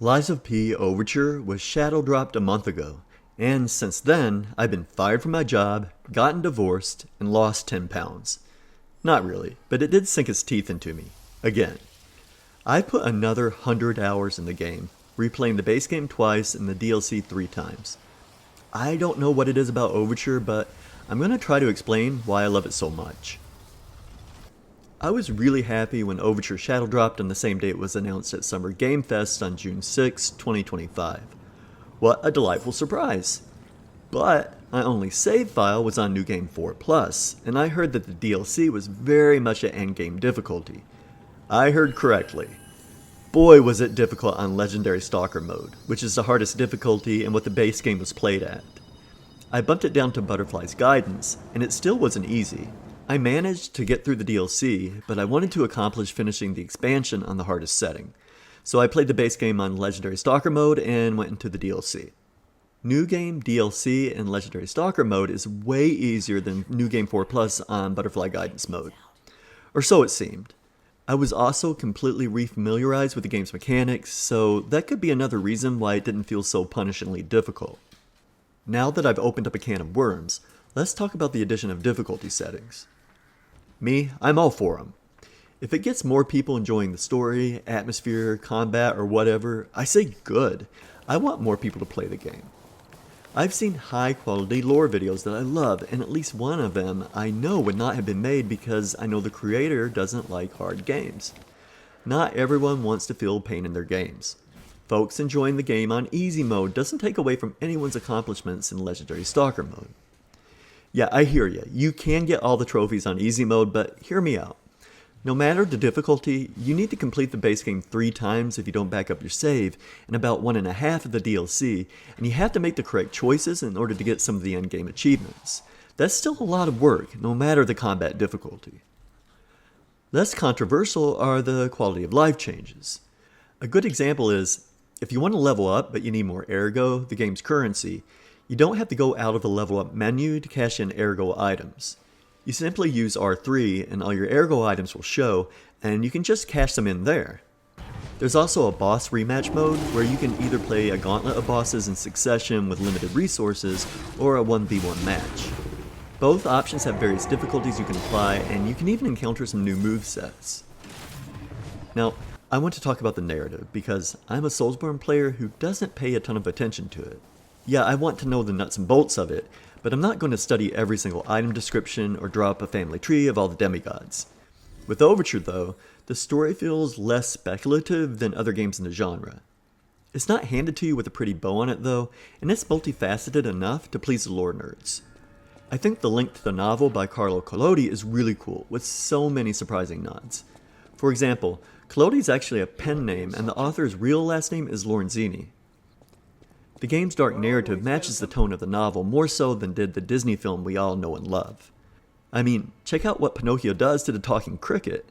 Lies of P Overture was shadow dropped a month ago, and since then I've been fired from my job, gotten divorced, and lost 10 pounds. Not really, but it did sink its teeth into me. Again. I put another 100 hours in the game, replaying the base game twice and the DLC 3 times. I don't know what it is about Overture, but I'm going to try to explain why I love it so much. I was really happy when Overture shadow dropped on the same day it was announced at Summer Game Fest on June 6, 2025. What a delightful surprise! But my only save file was on New Game 4 Plus, and I heard that the DLC was very much at endgame difficulty. I heard correctly. Boy was it difficult on Legendary Stalker mode, which is the hardest difficulty and what the base game was played at. I bumped it down to Butterfly's Guidance, and it still wasn't easy. I managed to get through the DLC, but I wanted to accomplish finishing the expansion on the hardest setting. So I played the base game on Legendary Stalker mode and went into the DLC. New Game DLC in Legendary Stalker mode is way easier than New Game 4 Plus on Butterfly Guidance mode. Or so it seemed. I was also completely refamiliarized with the game's mechanics, so that could be another reason why it didn't feel so punishingly difficult. Now that I've opened up a can of worms, let's talk about the addition of difficulty settings. Me, I'm all for them. If it gets more people enjoying the story, atmosphere, combat, or whatever, I say good. I want more people to play the game. I've seen high quality lore videos that I love, and at least one of them I know would not have been made because I know the creator doesn't like hard games. Not everyone wants to feel pain in their games. Folks enjoying the game on easy mode doesn't take away from anyone's accomplishments in Legendary Stalker mode. Yeah, I hear ya. You can get all the trophies on easy mode, but hear me out. No matter the difficulty, you need to complete the base game 3 times if you don't back up your save, and about 1.5 of the DLC, and you have to make the correct choices in order to get some of the endgame achievements. That's still a lot of work, no matter the combat difficulty. Less controversial are the quality of life changes. A good example is, if you want to level up but you need more ergo, the game's currency, you don't have to go out of the level up menu to cash in ergo items. You simply use R3 and all your ergo items will show, and you can just cash them in there. There's also a boss rematch mode where you can either play a gauntlet of bosses in succession with limited resources or a 1v1 match. Both options have various difficulties you can apply, and you can even encounter some new movesets. Now, I want to talk about the narrative because I'm a Soulsborne player who doesn't pay a ton of attention to it. Yeah, I want to know the nuts and bolts of it, but I'm not going to study every single item description or draw up a family tree of all the demigods. With Overture though, the story feels less speculative than other games in the genre. It's not handed to you with a pretty bow on it though, and it's multifaceted enough to please the lore nerds. I think the link to the novel by Carlo Collodi is really cool, with so many surprising nods. For example, Collodi is actually a pen name and the author's real last name is Lorenzini. The game's dark narrative matches the tone of the novel more so than did the Disney film we all know and love. I mean, check out what Pinocchio does to the talking cricket.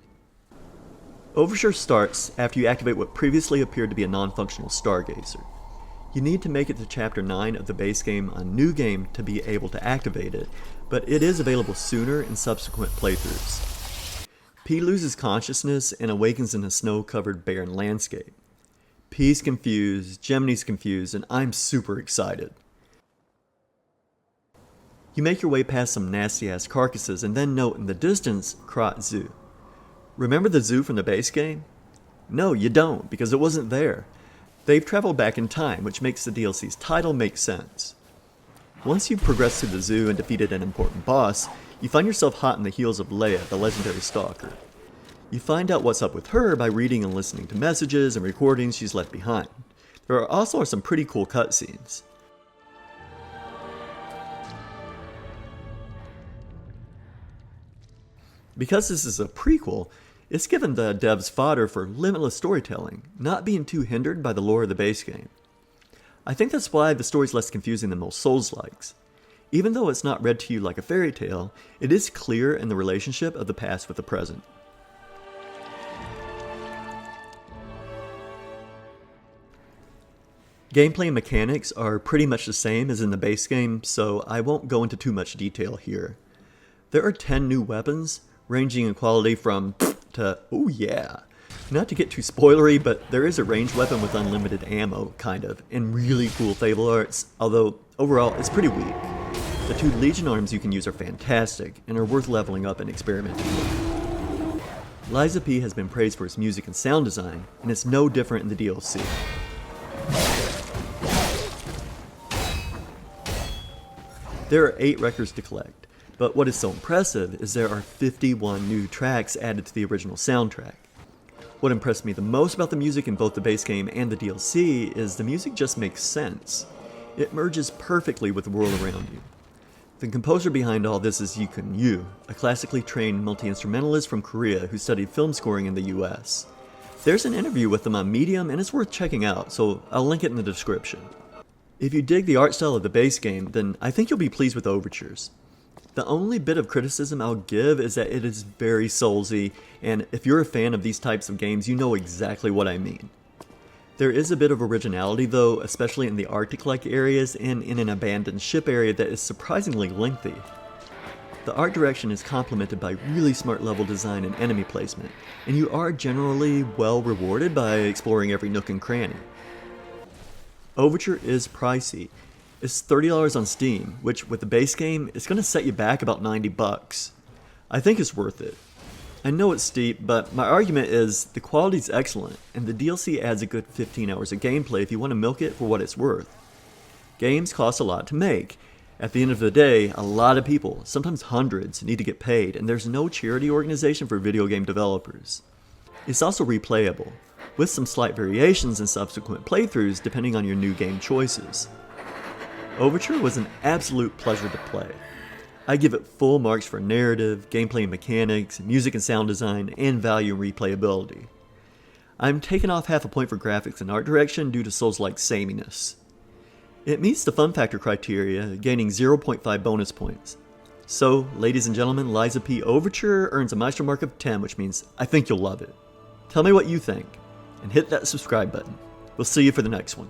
Overture starts after you activate what previously appeared to be a non-functional stargazer. You need to make it to chapter 9 of the base game on New Game to be able to activate it, but it is available sooner in subsequent playthroughs. P loses consciousness and awakens in a snow-covered barren landscape. P's confused, Gemini's confused, and I'm super excited. You make your way past some nasty-ass carcasses and then note in the distance, Krat Zoo. Remember the zoo from the base game? No, you don't, because it wasn't there. They've traveled back in time, which makes the DLC's title make sense. Once you've progressed through the zoo and defeated an important boss, you find yourself hot in the heels of Leia, the legendary stalker. You find out what's up with her by reading and listening to messages and recordings she's left behind. There are also some pretty cool cutscenes. Because this is a prequel, it's given the devs fodder for limitless storytelling, not being too hindered by the lore of the base game. I think that's why the story's less confusing than most Souls-likes. Even though it's not read to you like a fairy tale, it is clear in the relationship of the past with the present. Gameplay and mechanics are pretty much the same as in the base game, so I won't go into too much detail here. There are 10 new weapons, ranging in quality from to oh yeah. Not to get too spoilery, but there is a ranged weapon with unlimited ammo, kind of, and really cool fable arts, although overall it's pretty weak. The 2 Legion arms you can use are fantastic, and are worth leveling up and experimenting with. Liza P has been praised for its music and sound design, and it's no different in the DLC. There are 8 records to collect, but what is so impressive is there are 51 new tracks added to the original soundtrack. What impressed me the most about the music in both the base game and the DLC is the music just makes sense. It merges perfectly with the world around you. The composer behind all this is Yukun Yu, a classically trained multi-instrumentalist from Korea who studied film scoring in the US. There's an interview with him on Medium and it's worth checking out, so I'll link it in the description. If you dig the art style of the base game, then I think you'll be pleased with Overtures. The only bit of criticism I'll give is that it is very Soulsy, and if you're a fan of these types of games, you know exactly what I mean. There is a bit of originality though, especially in the Arctic-like areas and in an abandoned ship area that is surprisingly lengthy. The art direction is complemented by really smart level design and enemy placement, and you are generally well rewarded by exploring every nook and cranny. Overture is pricey. It's $30 on Steam, which with the base game, it's going to set you back about $90. I think it's worth it. I know it's steep, but my argument is the quality's excellent, and the DLC adds a good 15 hours of gameplay if you want to milk it for what it's worth. Games cost a lot to make. At the end of the day, a lot of people, sometimes hundreds, need to get paid, and there's no charity organization for video game developers. It's also replayable, with some slight variations in subsequent playthroughs depending on your new game choices. Overture was an absolute pleasure to play. I give it full marks for narrative, gameplay mechanics, music and sound design, and value and replayability. I'm taking off half a point for graphics and art direction due to Souls-like sameness. It meets the fun factor criteria, gaining 0.5 bonus points. So, ladies and gentlemen, Liza P. Overture earns a Maestro mark of 10, which means I think you'll love it. Tell me what you think, and hit that subscribe button. We'll see you for the next one.